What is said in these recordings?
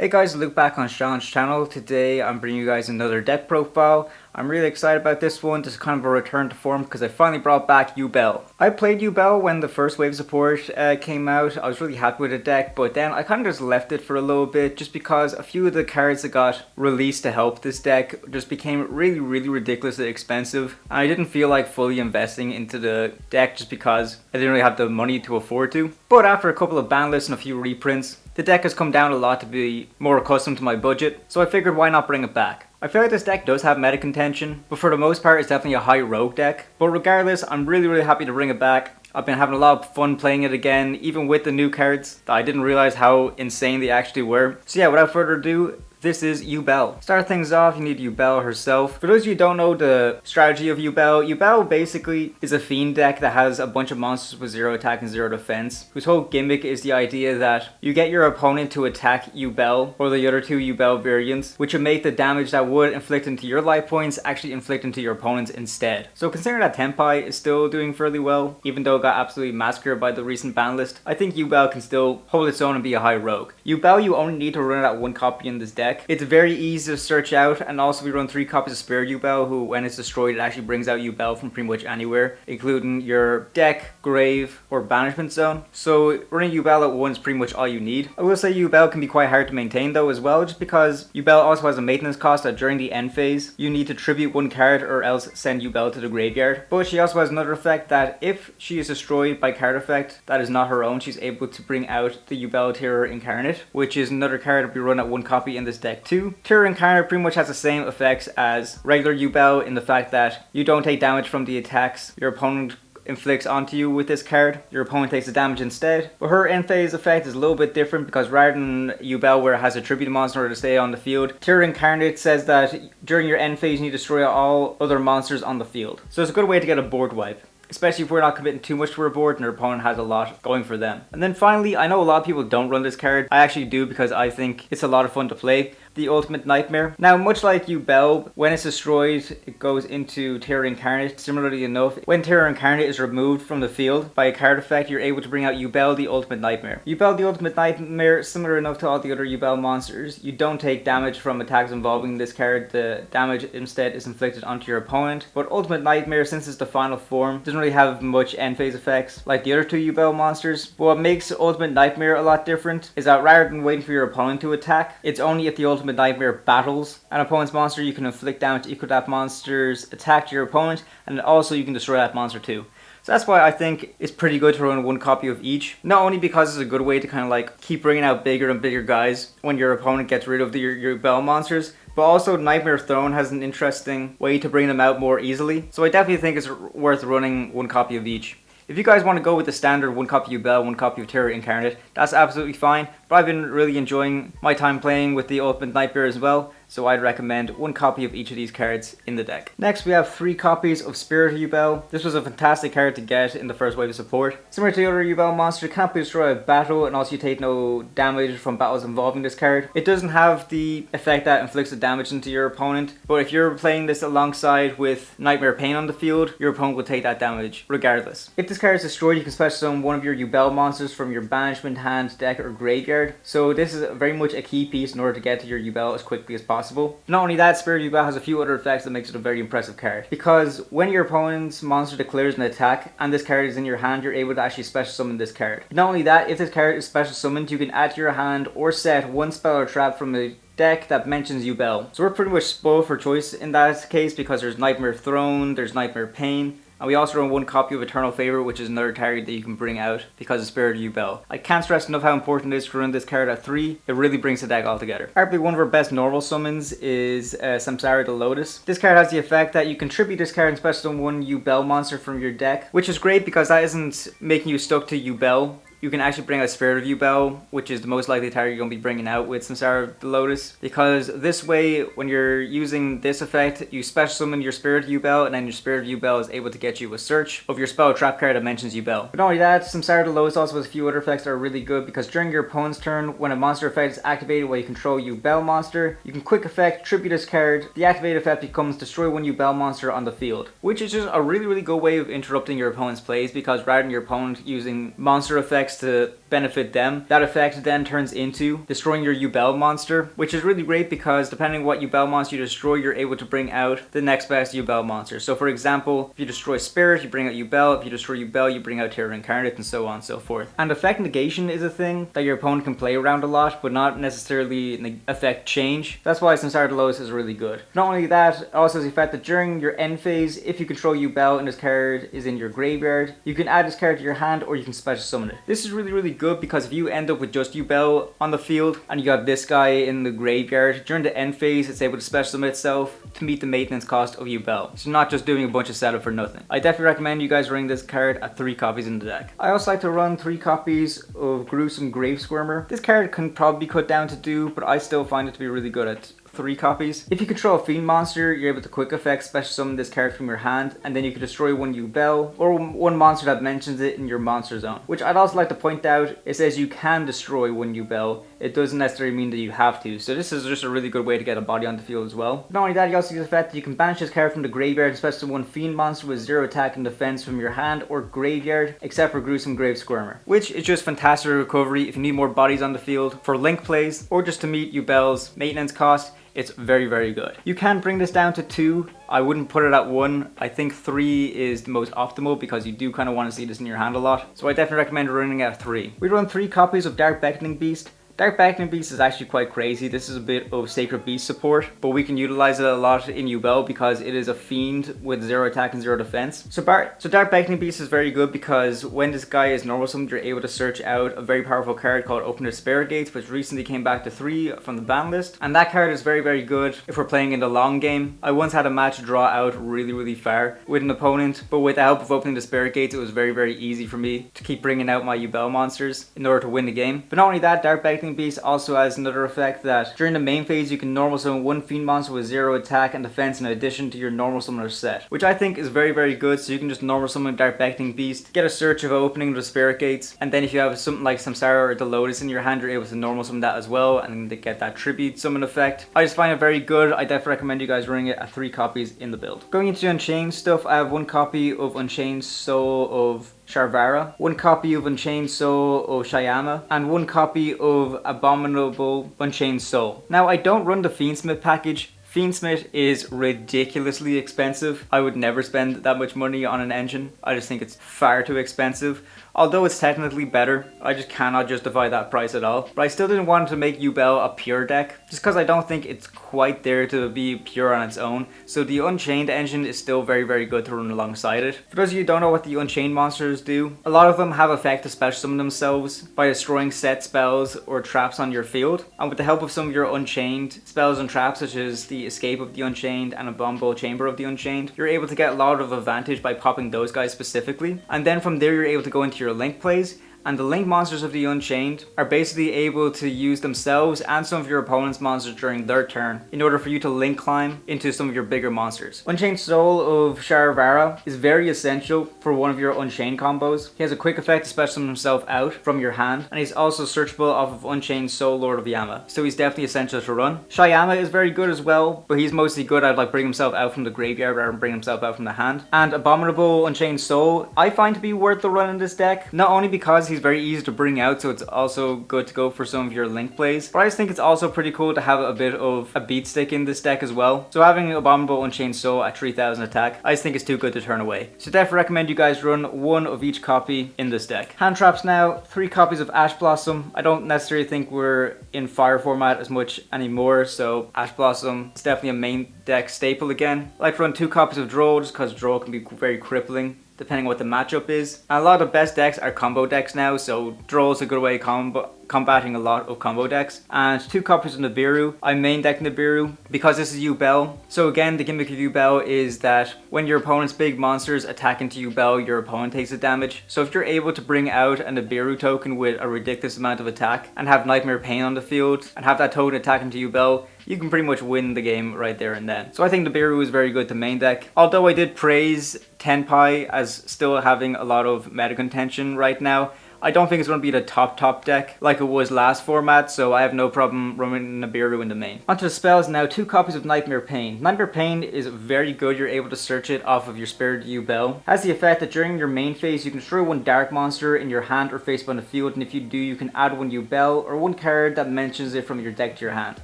Hey guys, look back on Sean's channel. Today I'm bringing you guys another deck profile. I'm really excited about this one. This is kind of a return to form because I finally brought back Yubel. I played Yubel when the first wave support came out. I was really happy with the deck, but then I kind of just left it for a little bit just because a few of the cards that got released to help this deck just became really ridiculously expensive. And I didn't feel like fully investing into the deck just because I didn't really have the money to afford to. But after a couple of ban lists and a few reprints, the deck has come down a lot to be more accustomed to my budget, so I figured why not bring it back. I feel like this deck does have meta contention, but for the most part it's definitely a high rogue deck. But regardless, I'm really happy to bring it back. I've been having a lot of fun playing it again, even with the new cards that I didn't realize how insane they actually were. So yeah, without further ado, this is Yubel. Start things off, you need Yubel herself. For those of you who don't know the strategy of Yubel, Yubel basically is a fiend deck that has a bunch of monsters with 0 attack and 0 defense, whose whole gimmick is the idea that you get your opponent to attack Yubel or the other two Yubel variants, which would make the damage that would inflict into your life points actually inflict into your opponents instead. So considering that Tenpai is still doing fairly well, even though it got absolutely massacred by the recent ban list, I think Yubel can still hold its own and be a high rogue. Yubel, you only need to run it at 1 copy in this deck. It's very easy to search out, and also we run 3 copies of Spirit of Yubel, who when it's destroyed it actually brings out Yubel from pretty much anywhere, including your deck, grave, or banishment zone. So running Yubel at 1 is pretty much all you need. I will say Yubel can be quite hard to maintain though as well, just because Yubel also has a maintenance cost that during the end phase you need to tribute 1 card or else send Yubel to the graveyard. But she also has another effect that if she is destroyed by card effect that is not her own, she's able to bring out the Yubel Terror Incarnate, which is another card that we run at 1 copy in this deck too. Terror Incarnate pretty much has the same effects as regular Yubel in the fact that you don't take damage from the attacks your opponent inflicts onto you with this card. Your opponent takes the damage instead. But her end phase effect is a little bit different because rather than Yubel where it has a tribute monster to stay on the field, Terror Incarnate says that during your end phase you need to destroy all other monsters on the field. So it's a good way to get a board wipe, especially if we're not committing too much to our board and our opponent has a lot going for them. And then finally, I know a lot of people don't run this card. I actually do because I think it's a lot of fun to play. The Ultimate Nightmare. Now, much like Yubel, when it's destroyed, it goes into Terror Incarnate. Similarly enough, when Terror Incarnate is removed from the field by a card effect, you're able to bring out Yubel the Ultimate Nightmare. Yubel the Ultimate Nightmare, similar enough to all the other Yubel monsters, you don't take damage from attacks involving this card. The damage instead is inflicted onto your opponent. But Ultimate Nightmare, since it's the final form, doesn't really have much end phase effects like the other 2 Yubel monsters. But what makes Ultimate Nightmare a lot different is that rather than waiting for your opponent to attack, it's only if the Ultimate Nightmare battles an opponent's monster, you can inflict damage equal to that monster's attack to your opponent, and also you can destroy that monster too. So that's why I think it's pretty good to run 1 copy of each. Not only because it's a good way to kind of like keep bringing out bigger and bigger guys when your opponent gets rid of your Yubel monsters, but also Nightmare Throne has an interesting way to bring them out more easily. So I definitely think it's worth running 1 copy of each. If you guys want to go with the standard 1 copy of Yubel, 1 copy of Terror Incarnate, that's absolutely fine. But I've been really enjoying my time playing with the Ultimate Nightmare as well, so I'd recommend 1 copy of each of these cards in the deck. Next we have 3 copies of Spirit of Yubel. This was a fantastic card to get in the first wave of support. Similar to the other Yubel monster, it can't be destroyed by battle, and also you take no damage from battles involving this card. It doesn't have the effect that inflicts the damage into your opponent, but if you're playing this alongside with Nightmare Pain on the field, your opponent will take that damage regardless. If this card is destroyed, you can special summon one of your Yubel monsters from your banishment, hand, deck, or graveyard. So this is very much a key piece in order to get to your Yubel as quickly as possible. Not only that, Spirit of Yubel has a few other effects that makes it a very impressive card. Because when your opponent's monster declares an attack and this card is in your hand, you're able to actually special summon this card. Not only that, if this card is special summoned, you can add to your hand or set 1 spell or trap from a deck that mentions Yubel. So we're pretty much spoiled for choice in that case because there's Nightmare Throne, there's Nightmare Pain, and we also run 1 copy of Eternal Favor, which is another target that you can bring out because of Spirit of Yubel. I can't stress enough how important it is to run this card at 3. It really brings the deck all together. Arguably one of our best normal summons is Samsara D Lotus. This card has the effect that you can tribute this card and special summon 1 Yubel monster from your deck, which is great because that isn't making you stuck to Yubel. You can actually bring out Spirit of Yubel, which is the most likely target you're going to be bringing out with Samsara D Lotus. Because this way, when you're using this effect, you special summon your Spirit of Yubel, and then your Spirit of Yubel is able to get you a search of your spell trap card that mentions Yubel. But not only that, Samsara D Lotus also has a few other effects that are really good, because during your opponent's turn, when a monster effect is activated while you control Yubel monster, you can quick effect tribute this card. The activated effect becomes destroy 1 Yubel monster on the field, which is just a really good way of interrupting your opponent's plays, because rather than your opponent using monster effects effects to benefit them. That effect then turns into destroying your Yubel monster, which is really great because depending on what Yubel monster you destroy, you're able to bring out the next best Yubel monster. So for example, if you destroy Spirit, you bring out Yubel. If you destroy Yubel, you bring out Incarnate, and so on and so forth. And effect negation is a thing that your opponent can play around a lot, but not necessarily affect change. That's why Samsara D Lotus is really good. Not only that, it also has the effect that during your end phase, if you control Yubel and this card is in your graveyard, you can add this card to your hand or you can special summon it. This is really good because if you end up with just Yubel on the field and you got this guy in the graveyard, during the end phase it's able to special summon itself to meet the maintenance cost of Yubel. So not just doing a bunch of setup for nothing. I definitely recommend you guys running this card at 3 copies in the deck. I also like to run 3 copies of Gruesome Squirmer. This card can probably be cut down to 2, but I still find it to be really good at 3 copies. If you control a fiend monster, you're able to quick effect special summon this card from your hand, and then you can destroy one Yubel or one monster that mentions it in your monster zone. Which I'd also like to point out, it says you can destroy one Yubel. It doesn't necessarily mean that you have to. So this is just a really good way to get a body on the field as well. Not only that, you also get the fact that you can banish this card from the graveyard, especially one fiend monster with 0 attack and defense from your hand or graveyard, except for Gruesome Squirmer, which is just fantastic recovery if you need more bodies on the field for link plays or just to meet Yubel's maintenance cost. It's very good. You can bring this down to 2. I wouldn't put it at 1. I think 3 is the most optimal because you do kind of want to see this in your hand a lot. So I definitely recommend running at 3. We run 3 copies of Dark Beckoning Beast. Dark Beckoning Beast is actually quite crazy. This is a bit of Sacred Beast support, but we can utilize it a lot in Yubel because it is a fiend with 0 attack and 0 defense. So Dark Beckoning Beast is very good because when this guy is normal summoned, you're able to search out a very powerful card called Open the Spirit Gates, which recently came back to 3 from the ban list. And that card is very good if we're playing in the long game. I once had a match draw out really far with an opponent, but with the help of Opening the Spirit Gates, it was very easy for me to keep bringing out my Yubel monsters in order to win the game. But not only that, Dark Beckoning Beast also has another effect that during the main phase you can normal summon one fiend monster with 0 attack and defense in addition to your normal summoner set, which I think is very good. So you can just normal summon Dark Beckoning Beast, get a search of Opening the Spirit Gates, and then if you have something like Samsara D Lotus in your hand, you're able to normal summon that as well and get that tribute summon effect. I just find it very good. I definitely recommend you guys running it at 3 copies in the build. Going into Unchained stuff, I have 1 copy of Unchained Soul of Sharvara, 1 copy of Unchained Soul of Shyama, and 1 copy of Abominable Unchained Soul. Now I don't run the Fiendsmith package. Fiendsmith is ridiculously expensive. I would never spend that much money on an engine. I just think it's far too expensive. Although it's technically better, I just cannot justify that price at all. But I still didn't want to make Yubel a pure deck, just because I don't think it's quite there to be pure on its own. So the Unchained engine is still very good to run alongside it. For those of you who don't know what the Unchained monsters do, a lot of them have effect to special summon themselves by destroying set spells or traps on your field. And with the help of some of your Unchained spells and traps, such as the Escape of the Unchained and Abominable Chamber of the Unchained, you're able to get a lot of advantage by popping those guys specifically. And then from there you're able to go into your link plays, and the link monsters of the Unchained are basically able to use themselves and some of your opponent's monsters during their turn in order for you to link climb into some of your bigger monsters. Unchained Soul of Sharvara is very essential for one of your Unchained combos. He has a quick effect to special summon himself out from your hand, and he's also searchable off of Unchained Soul Lord of Yama, so he's definitely essential to run. Shyama is very good as well, but he's mostly good at like bringing himself out from the graveyard rather than bringing himself out from the hand. And Abominable Unchained Soul I find to be worth the run in this deck, not only because he's very easy to bring out, so it's also good to go for some of your link plays, but I just think it's also pretty cool to have a bit of a beat stick in this deck as well. So having Abominable Unchained Soul at 3000 attack, I just think it's too good to turn away. So definitely recommend you guys run 1 of each copy in this deck. Hand traps now, 3 copies of Ash Blossom. I don't necessarily think we're in fire format as much anymore, so Ash Blossom is definitely a main deck staple again. I like to run 2 copies of Droll just because Droll can be very crippling depending on what the matchup is. And a lot of the best decks are combo decks now, so Droll is a good way of combating a lot of combo decks. And 2 copies of Nibiru. I main deck Nibiru because this is Yubel. So again, the gimmick of Yubel is that when your opponent's big monsters attack into Yubel, your opponent takes the damage. So if you're able to bring out a Nibiru token with a ridiculous amount of attack and have Nightmare Pain on the field and have that token attack into Yubel, you can pretty much win the game right there and then. So I think Nibiru is very good to main deck. Although I did praise Tenpai as still having a lot of meta contention right now, I don't think it's going to be the top deck like it was last format, so I have no problem running Nibiru in the main. Onto the spells now, 2 copies of Nightmare Pain. Nightmare Pain is very good. You're able to search it off of your Spirit of Yubel. Has the effect that during your main phase, you can destroy 1 dark monster in your hand or face on the field, and if you do, you can add 1 Yubel or 1 card that mentions it from your deck to your hand.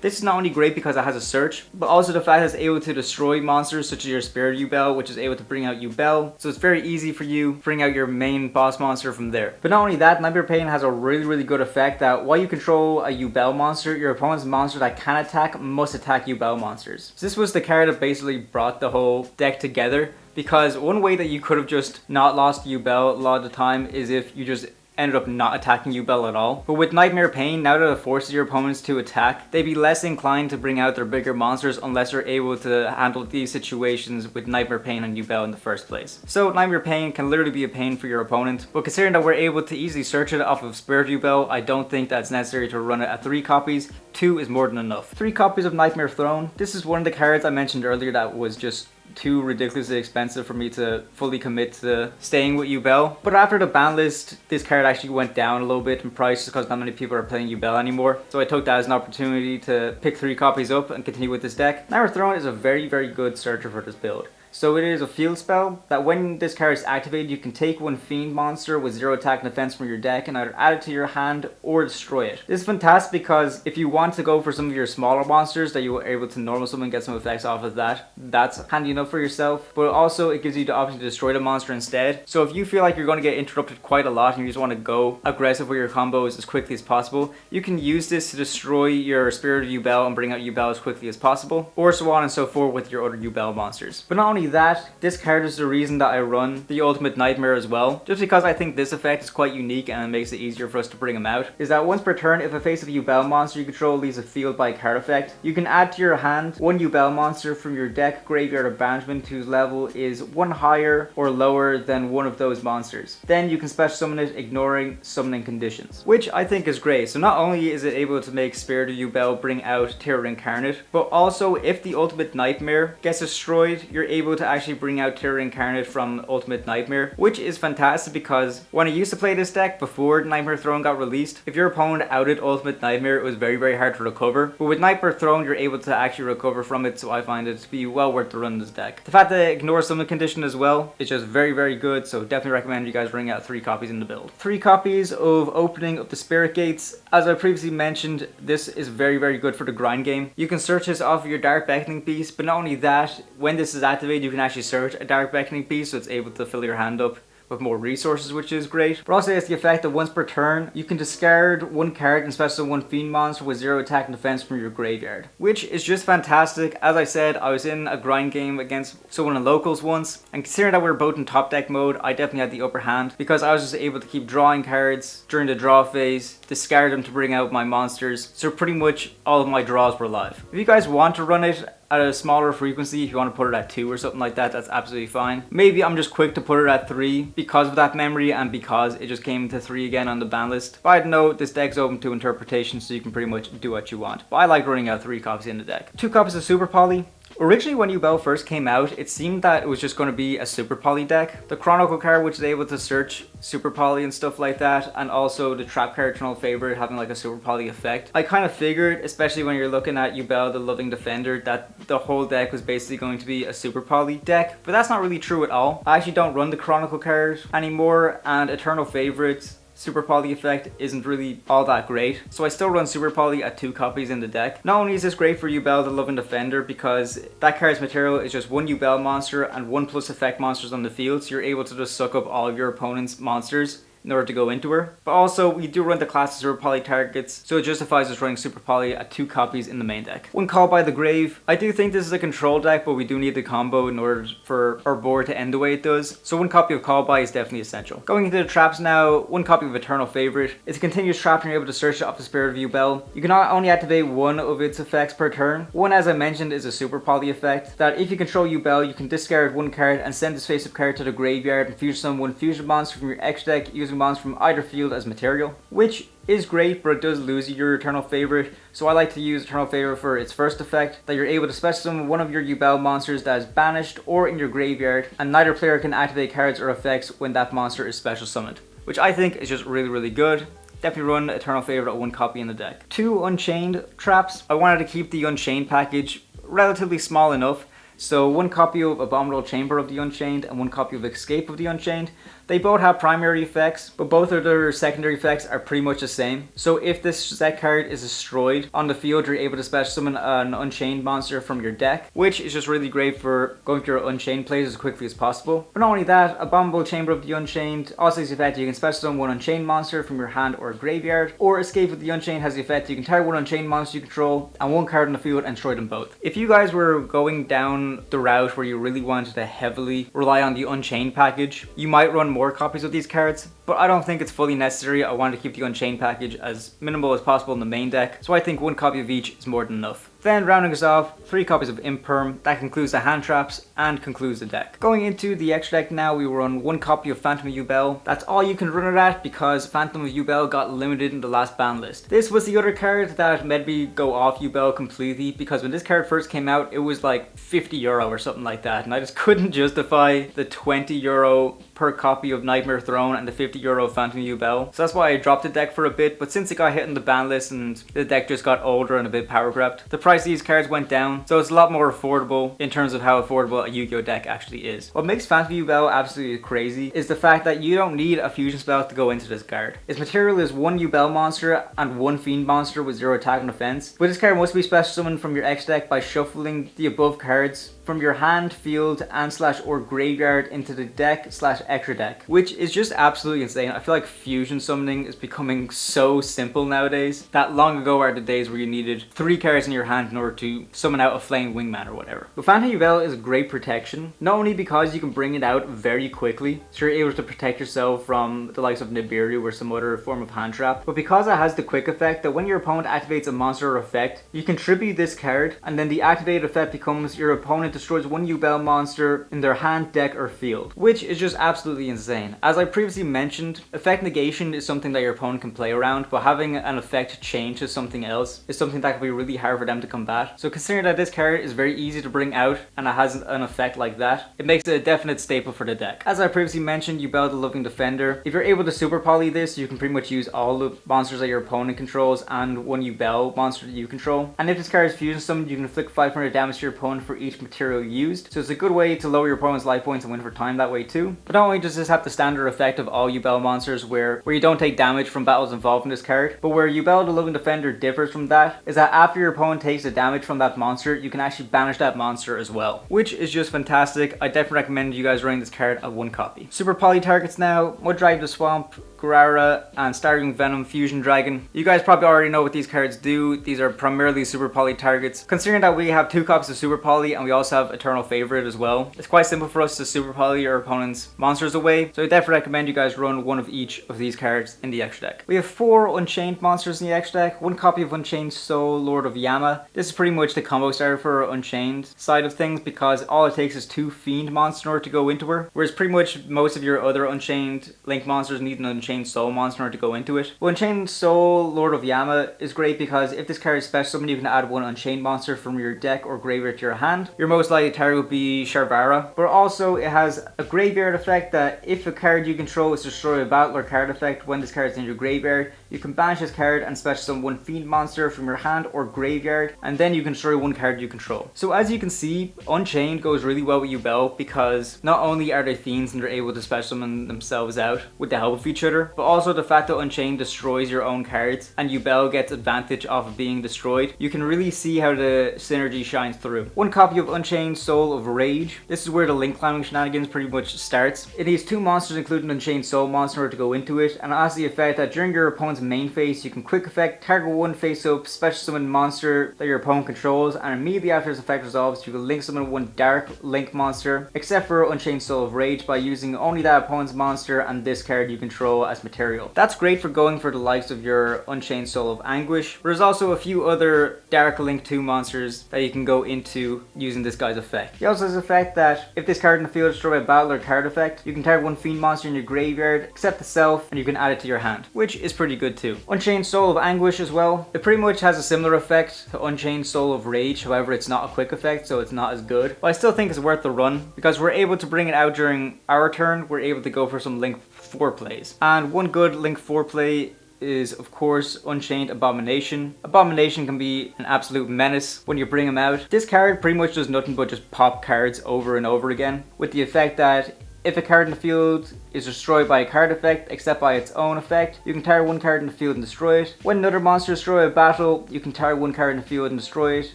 This is not only great because it has a search, but also the fact that it's able to destroy monsters such as your Spirit of Yubel, which is able to bring out Yubel, so it's very easy for you to bring out your main boss monster from there. But not only that, Nightmare Pain has a really good effect that while you control a Yubel monster, your opponent's monster that can attack must attack Yubel monsters. So this was the card that basically brought the whole deck together, because one way that you could have just not lost Yubel a lot of the time is if you just ended up not attacking Yubel at all. But with Nightmare Pain, now that it forces your opponents to attack, they'd be less inclined to bring out their bigger monsters unless they're able to handle these situations with Nightmare Pain and Yubel in the first place. So Nightmare Pain can literally be a pain for your opponent, but considering that we're able to easily search it off of Spirit of Yubel, I don't think that's necessary to run it at 3 copies. 2 is more than enough. 3 copies of Nightmare Throne. This is one of the cards I mentioned earlier that was just too ridiculously expensive for me to fully commit to staying with Yubel. But after the ban list, this card actually went down a little bit in price just because not many people are playing Yubel anymore. So I took that as an opportunity to pick 3 copies up and continue with this deck. Nightmare Throne is a very good searcher for this build. So it is a field spell that when this card is activated, you can take 1 fiend monster with 0 attack and defense from your deck and either add it to your hand or destroy it. This is fantastic because if you want to go for some of your smaller monsters that you were able to normal summon and get some effects off of that, that's handy enough for yourself. But also it gives you the option to destroy the monster instead. So if you feel like you're going to get interrupted quite a lot and you just want to go aggressive with your combos as quickly as possible, you can use this to destroy your Spirit of Yubel and bring out Yubel as quickly as possible, or so on and so forth with your other Yubel monsters. But not only that, this card is the reason that I run the Ultimate Nightmare as well, just because I think this effect is quite unique and it makes it easier for us to bring him out, is that once per turn, if a face of Yubel monster you control leaves a field by card effect, you can add to your hand 1 Yubel monster from your deck, graveyard, or banishment whose level is 1 higher or lower than one of those monsters. Then you can special summon it ignoring summoning conditions, which I think is great. So not only is it able to make Spirit of Yubel bring out Terror Incarnate, but also if the Ultimate Nightmare gets destroyed, you're able to actually bring out Terror Incarnate from Ultimate Nightmare, which is fantastic because when I used to play this deck before Nightmare Throne got released, if your opponent outed Ultimate Nightmare, it was very hard to recover. But with Nightmare Throne, you're able to actually recover from it, so I find it to be well worth the run this deck. The fact that it ignores summon condition as well is just very good, so definitely recommend you guys bring out 3 copies in the build. 3 copies of Opening of the Spirit Gates. As I previously mentioned, this is very good for the grind game. You can search this off of your Dark Beckoning piece, but not only that, when this is activated, you can actually search a Dark Beckoning piece, so it's able to fill your hand up with more resources, which is great. But also it has the effect that once per turn, you can discard 1 card and special 1 fiend monster with 0 attack and defense from your graveyard, which is just fantastic. As I said, I was in a grind game against someone in locals once, and considering that we were both in top deck mode, I definitely had the upper hand because I was just able to keep drawing cards during the draw phase, discard them to bring out my monsters, so pretty much all of my draws were live. If you guys want to run it at a smaller frequency, if you want to put it at 2 or something like that, that's absolutely fine. Maybe I'm just quick to put it at 3 because of that memory and because it just came to 3 again on the ban list. But I'd know this deck's open to interpretation, so you can pretty much do what you want. But I like running out 3 copies in the deck. 2 copies of Super Poly. Originally when Yubel first came out, it seemed that it was just going to be a Super Poly deck. The Chronicle card, which is able to search Super Poly and stuff like that, and also the Trap card Eternal Favorite having like a Super Poly effect. I kind of figured, especially when you're looking at Yubel the Loving Defender, that the whole deck was basically going to be a Super Poly deck, but that's not really true at all. I actually don't run the Chronicle card anymore, and Eternal Favorite Super Poly effect isn't really all that great, so I still run Super Poly at 2 copies in the deck. Not only is this great for Yubel the Loving Defender because that card's material is just 1 Yubel monster and 1+ effect monsters on the field, so you're able to just suck up all of your opponent's monsters in order to go into her. But also, we do run the class of Super Poly targets, so it justifies us running Super Poly at 2 copies in the main deck. 1 Call by the Grave. I do think this is a control deck, but we do need the combo in order for our board to end the way it does, so 1 copy of Call by is definitely essential. Going into the traps now, 1 copy of Eternal Favorite. It's a continuous trap and you're able to search it off the Spirit of Yubel. You can not only activate 1 of its effects per turn. 1, as I mentioned, is a Super Poly effect, that if you control Yubel, you can discard 1 card and send this face-up card to the graveyard and fusion summon 1 fusion monster from your X deck using monsters from either field as material, which is great, but it does lose your Eternal Favorite, so I like to use Eternal Favorite for its first effect, that you're able to special summon 1 of your Yubel monsters that is banished or in your graveyard, and neither player can activate cards or effects when that monster is special summoned. which I think is just really good. Definitely run Eternal Favorite at 1 copy in the deck. 2 Unchained traps. I wanted to keep the Unchained package relatively small enough, so 1 copy of Abominable Chamber of the Unchained and 1 copy of Escape of the Unchained. They both have primary effects, but both of their secondary effects are pretty much the same. So if this set card is destroyed on the field, you're able to special summon an Unchained monster from your deck, which is just really great for going through your Unchained plays as quickly as possible. But not only that, Abominable Chamber of the Unchained also has the effect you can special summon 1 Unchained monster from your hand or graveyard, or Escape of the Unchained has the effect you can target 1 Unchained monster you control and 1 card on the field and destroy them both. If you guys were going down the route where you really wanted to heavily rely on the Unchained package, you might run more copies of these cards, but I don't think it's fully necessary. I wanted to keep the Unchained package as minimal as possible in the main deck, so I think 1 copy of each is more than enough. Then rounding us off, 3 copies of Imperm. That concludes the hand traps and concludes the deck. Going into the extra deck now, we will run 1 copy of Phantom of Yubel. That's all you can run it at because Phantom of Yubel got limited in the last ban list. This was the other card that made me go off Yubel completely, because when this card first came out, it was like €50 or something like that, and I just couldn't justify the €20 per copy of Nightmare Throne and the €50 Phantom of Yubel. So that's why I dropped the deck for a bit, but since it got hit in the ban list and the deck just got older and a bit power crept, the price of these cards went down, so it's a lot more affordable in terms of how affordable a Yu-Gi-Oh deck actually is. What makes Phantom of Yubel absolutely crazy is the fact that you don't need a fusion spell to go into this card. Its material is 1 Yubel monster and 1 Fiend monster with 0 attack and defense, but this card must be special summoned from your X deck by shuffling the above cards from your hand, field, and / or graveyard into the deck / extra deck, which is just absolutely insane. I feel like fusion summoning is becoming so simple nowadays that long ago are the days where you needed 3 cards in your hand in order to summon out a Flame Wingman or whatever. But Phantom Yubel is a great protection, not only because you can bring it out very quickly, so you're able to protect yourself from the likes of Nibiru or some other form of hand trap, but because it has the quick effect that when your opponent activates a monster or effect, you can tribute this card, and then the activated effect becomes your opponent destroys 1 Yubel monster in their hand, deck, or field, which is just absolutely insane. As I previously mentioned, effect negation is something that your opponent can play around, but having an effect change to something else is something that can be really hard for them to combat. So considering that this card is very easy to bring out and it has an effect like that, it makes it a definite staple for the deck. As I previously mentioned, Yubel the Loving Defender. If you're able to super poly this, you can pretty much use all the monsters that your opponent controls and 1 Yubel monster that you control. And if this card is fusion summoned, you can inflict 500 damage to your opponent for each material used. So it's a good way to lower your opponent's life points and win for time that way too. But not only does this have the standard effect of all Yubel monsters where you don't take damage from battles involving this card, but where Yubel the Loving Defender differs from that is that after your opponent takes the damage from that monster, you can actually banish that monster as well, which is just fantastic. I definitely recommend you guys running this card at 1 copy. Super Poly targets now: Mudragon the Swamp, Garura, and Starring Venom Fusion Dragon. You guys probably already know what these cards do. These are primarily Super Poly targets. Considering that we have 2 copies of Super Poly and we also have Eternal Favorite as well, it's quite simple for us to Super Poly your opponent's monsters away, so I definitely recommend you guys run 1 of each of these cards in the extra deck. We have 4 Unchained monsters in the extra deck, 1 copy of Unchained Soul, Lord of Yama. This is pretty much the combo starter for Unchained side of things because all it takes is 2 Fiend monsters in order to go into her, whereas pretty much most of your other Unchained Link monsters need an Unchained Soul monster in order to go into it. Well, Unchained Soul, Lord of Yama is great because if this card is special summoned, you can add 1 Unchained monster from your deck or graveyard to your hand. Your most likely target would be Sharvara, but also it has a graveyard effect that if a card you control is destroyed by battle or card effect when this card is in your graveyard, you can banish this card and special summon 1 Fiend monster from your hand or graveyard, and then you can destroy 1 card you control. So as you can see, Unchained goes really well with Yubel because not only are they fiends and they're able to special summon themselves out with the help of each other, but also the fact that Unchained destroys your own cards and Yubel gets advantage off of being destroyed. You can really see how the synergy shines through. 1 copy of Unchained Soul of Rage. This is where the link climbing shenanigans pretty much starts. It needs 2 monsters including Unchained Soul monster in order to go into it, and it has the effect that during your opponent's main phase you can quick effect target 1 face up special summon monster that your opponent controls, and immediately after this effect resolves you can link summon 1 dark link monster, except for Unchained Soul of Rage, by using only that opponent's monster and this card you control as material. That's great for going for the likes of your Unchained Soul of Anguish. There's also a few other Dark Link 2 monsters that you can go into using this guy's effect. He also has the effect that if this card in the field is destroyed by battle or card effect, you can target 1 Fiend monster in your graveyard card except itself, and you can add it to your hand, which is pretty good too. Unchained Soul of Anguish as well. It pretty much has a similar effect to Unchained Soul of Rage, however it's not a quick effect, so it's not as good. But I still think it's worth the run, because we're able to bring it out during our turn. We're able to go for some Link 4 plays. And one good Link 4 play is of course Unchained Abomination. Abomination can be an absolute menace when you bring him out. This card pretty much does nothing but just pop cards over and over again, with the effect that if a card in the field is destroyed by a card effect except by its own effect, you can target one card in the field and destroy it. When another monster is destroyed a battle, you can target one card in the field and destroy it.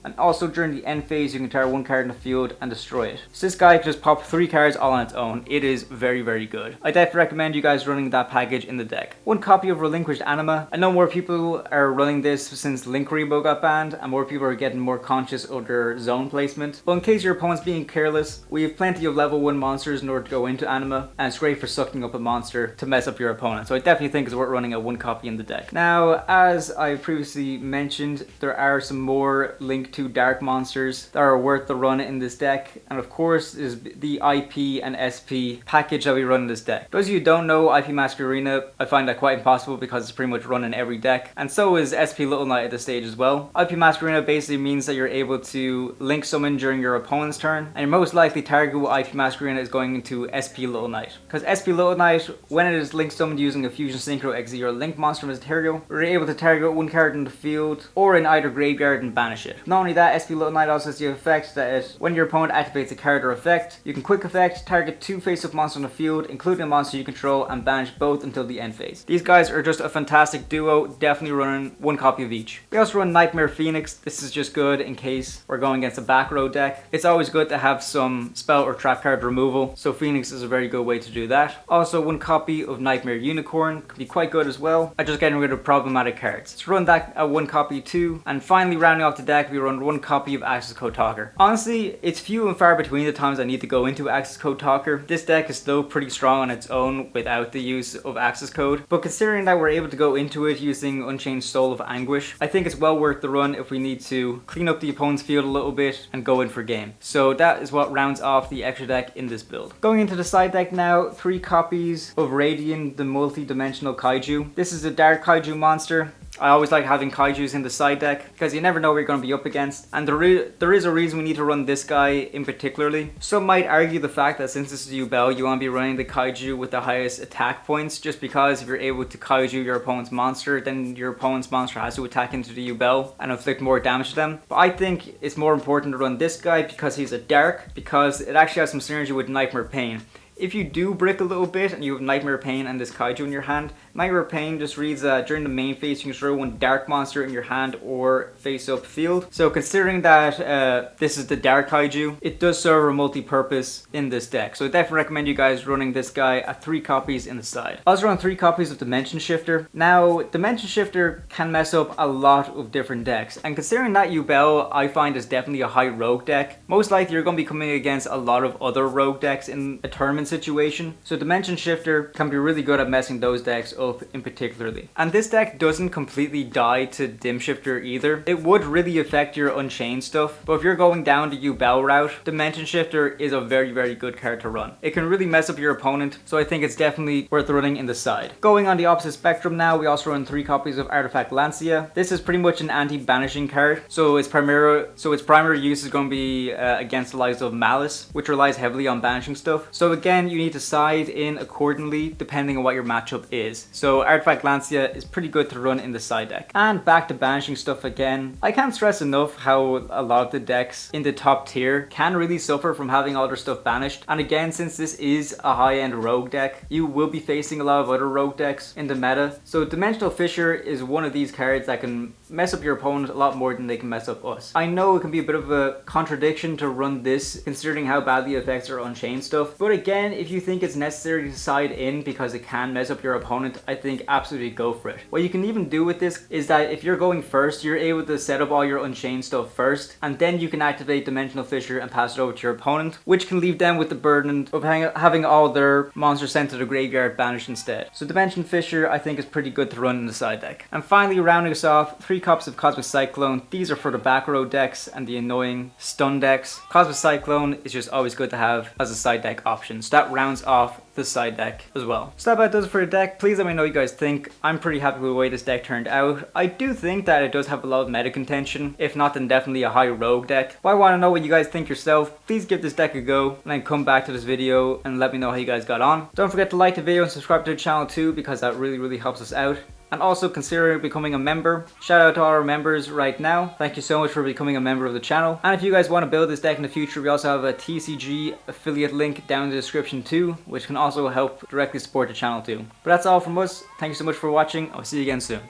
And also during the end phase, you can target one card in the field and destroy it. So this guy can just pop 3 cards all on its own. It is very, very good. I definitely recommend you guys running that package in the deck. One copy of Relinquished Anima. I know more people are running this since Link Rainbow got banned, and more people are getting more conscious of their zone placement. But in case your opponent's being careless, we have plenty of level 1 monsters in order to go into Anima, and it's great for sucking up a monster to mess up your opponent. So I definitely think it's worth running a 1 copy in the deck. Now, as I previously mentioned, there are some more Link 2 dark monsters that are worth the run in this deck, and of course is the IP and SP package that we run in this deck. Those of you who don't know IP Masquerena, I find that quite impossible because it's pretty much run in every deck, and so is SP Little Knight at this stage as well. IP Masquerena basically means that you're able to link summon during your opponent's turn, and your most likely target with IP Masquerena is going into SP Little Knight, because SP Little Knight, when it is link summoned using a Fusion Synchro exit your link monster material, we're able to target one card in the field or in either graveyard and banish it. Not only that, SP Little Knight also has the effect that when your opponent activates a card or effect, you can quick effect, target 2 face-up monsters on the field, including a monster you control, and banish both until the end phase. These guys are just a fantastic duo, definitely running 1 copy of each. We also run Nightmare Phoenix. This is just good in case we're going against a back row deck. It's always good to have some spell or trap card removal, so Phoenix is a very good way to do that. Also, 1 copy of Nightmare Unicorn can be quite good as well at just getting rid of problematic cards. So run that at 1 copy too. And finally, rounding off the deck, we run 1 copy of Accesscode Talker. Honestly, it's few and far between the times I need to go into Accesscode Talker. This deck is still pretty strong on its own without the use of access code, but considering that we're able to go into it using Unchained Soul of Anguish, I think it's well worth the run if we need to clean up the opponent's field a little bit and go in for game. So that is what rounds off the extra deck in this build. Going into the side deck now, 3 copies of Radiant the Multi-Dimensional Kaiju. This is a dark Kaiju monster. I always like having kaijus in the side deck because you never know what you're going to be up against, and there is a reason we need to run this guy in particularly. Some might argue the fact that since this is Yubel, you want to be running the kaiju with the highest attack points, just because if you're able to kaiju your opponent's monster, then your opponent's monster has to attack into the Yubel and inflict more damage to them. But I think it's more important to run this guy because he's a dark, because it actually has some synergy with Nightmare Pain. If you do brick a little bit and you have Nightmare Pain and this kaiju in your hand, Nightmare Pain just reads that during the main phase you can throw 1 dark monster in your hand or face up field. So considering that this is the dark kaiju, it does serve a multi-purpose in this deck. So I definitely recommend you guys running this guy at 3 copies in the side. I also run 3 copies of Dimension Shifter. Now, Dimension Shifter can mess up a lot of different decks, and considering that Yubel I find is definitely a high rogue deck, most likely you're going to be coming against a lot of other rogue decks in a tournament situation. So Dimension Shifter can be really good at messing those decks up in particularly. And this deck doesn't completely die to Dim Shifter either. It would really affect your Unchained stuff, but if you're going down the Yubel route, Dimension Shifter is a very, very good card to run. It can really mess up your opponent, so I think it's definitely worth running in the side. Going on the opposite spectrum now, we also run 3 copies of Artifact Lancia. This is pretty much an anti-banishing card, so its primary use is going to be against the likes of Malice, which relies heavily on banishing stuff. So again, you need to side in accordingly depending on what your matchup is. So Artifact Lancia is pretty good to run in the side deck. And back to banishing stuff again. I can't stress enough how a lot of the decks in the top tier can really suffer from having all their stuff banished. And again, since this is a high-end rogue deck, you will be facing a lot of other rogue decks in the meta. So Dimensional Fissure is one of these cards that can mess up your opponent a lot more than they can mess up us. I know it can be a bit of a contradiction to run this considering how badly it affects our Unchained stuff, but again, if you think it's necessary to side in because it can mess up your opponent, I think absolutely go for it. What you can even do with this is that if you're going first, you're able to set up all your Unchained stuff first, and then you can activate Dimensional Fissure and pass it over to your opponent, which can leave them with the burden of having all their monsters sent to the graveyard banished instead. So Dimension Fissure I think is pretty good to run in the side deck. And finally, rounding us off, 3 copies of Cosmic Cyclone. These are for the back row decks and the annoying stun decks. Cosmic Cyclone is just always good to have as a side deck option. So that rounds off the this side deck as well. So that about does it for the deck. Please let me know what you guys think. I'm pretty happy with the way this deck turned out. I do think that it does have a lot of meta contention. If not, then definitely a high rogue deck. But I want to know what you guys think yourself. Please give this deck a go and then come back to this video and let me know how you guys got on. Don't forget to like the video and subscribe to the channel too, because that really helps us out. And also consider becoming a member. Shout out to all our members right now. Thank you so much for becoming a member of the channel. And if you guys want to build this deck in the future, we also have a TCG affiliate link down in the description too, which can also help directly support the channel too. But that's all from us. Thank you so much for watching. I'll see you again soon.